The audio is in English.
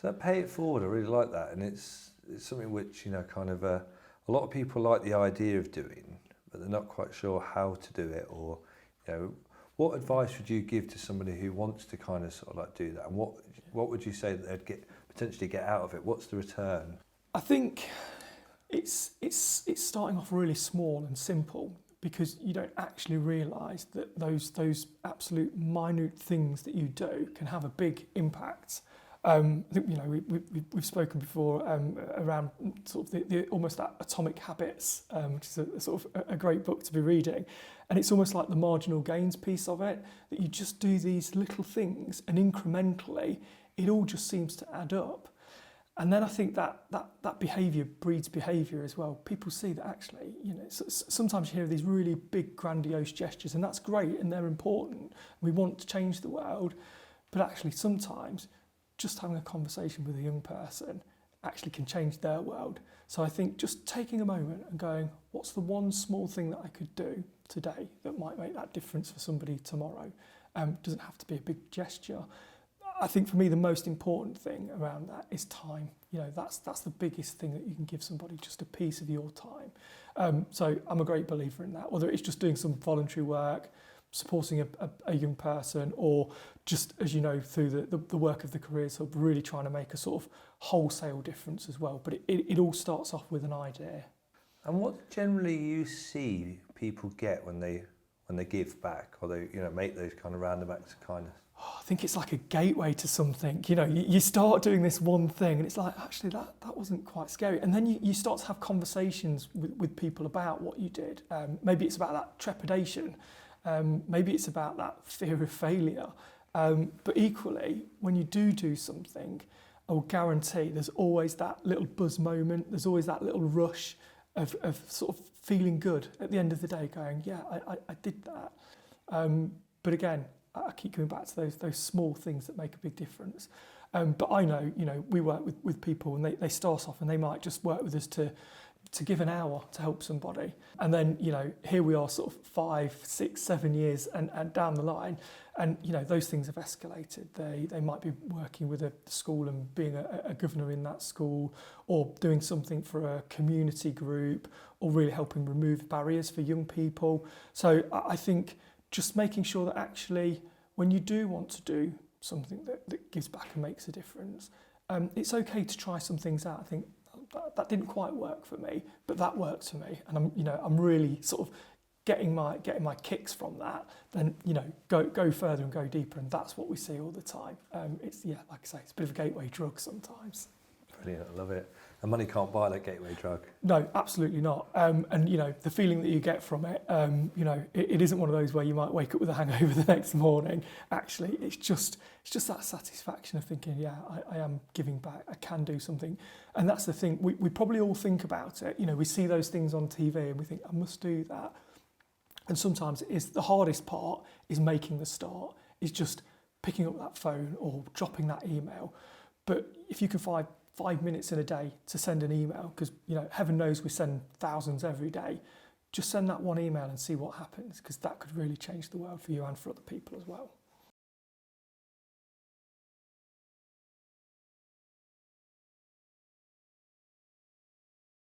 So that pay it forward, I really like that, and it's something which kind of a lot of people like the idea of doing, but they're not quite sure how to do it, or what advice would you give to somebody who wants to kind of sort of like do that, and what would you say that they'd potentially get out of it? What's the return? I think it's starting off really small and simple, because you don't actually realise that those absolute minute things that you do can have a big impact. I think we've spoken before around sort of the almost that Atomic Habits, which is a sort of a great book to be reading, and it's almost like the marginal gains piece of it, that you just do these little things and incrementally it all just seems to add up. And then I think that behaviour breeds behaviour as well. People see that actually, sometimes you hear these really big grandiose gestures, and that's great and they're important. We want to change the world, but actually sometimes just having a conversation with a young person actually can change their world. So I think just taking a moment and going, what's the one small thing that I could do today that might make that difference for somebody tomorrow? Doesn't have to be a big gesture. I think for me the most important thing around that is time. That's the biggest thing that you can give somebody, just a piece of your time. So I'm a great believer in that, whether it's just doing some voluntary work, supporting a young person, or just, as you know, through the work of the Careers Hub, really trying to make a sort of wholesale difference as well. But it all starts off with an idea. And what generally you see people get when they give back, or they make those kind of roundabout acts of kindness? I think it's like a gateway to something. You start doing this one thing and it's like, actually that wasn't quite scary. And then you start to have conversations with people about what you did. Maybe it's about that trepidation. Maybe it's about that fear of failure. But equally, when you do something, I will guarantee there's always that little buzz moment. There's always that little rush of sort of feeling good at the end of the day, going, yeah, I did that. But again, I keep coming back to those small things that make a big difference. But I know, we work with people, and they start off and they might just work with us to give an hour to help somebody. And then, here we are sort of 5, 6, 7 years and down the line, and, those things have escalated. They might be working with a school and being a governor in that school, or doing something for a community group, or really helping remove barriers for young people. So I think just making sure that actually, when you do want to do something that gives back and makes a difference, it's okay to try some things out. I think that didn't quite work for me, but that worked for me, and I'm really sort of getting my kicks from that. Then go further and go deeper, and that's what we see all the time. It's like I say, it's a bit of a gateway drug sometimes. Brilliant, I love it. And money can't buy that gateway drug. No, absolutely not. And the feeling that you get from it, it isn't one of those where you might wake up with a hangover the next morning. Actually, it's just that satisfaction of thinking, yeah, I am giving back. I can do something. And that's the thing. We probably all think about it. We see those things on TV and we think, I must do that. And sometimes it is the hardest part is making the start. Is just picking up that phone or dropping that email. But if you can find 5 minutes in a day to send an email, because heaven knows we send thousands every day, just send that one email and see what happens, because that could really change the world for you and for other people as well.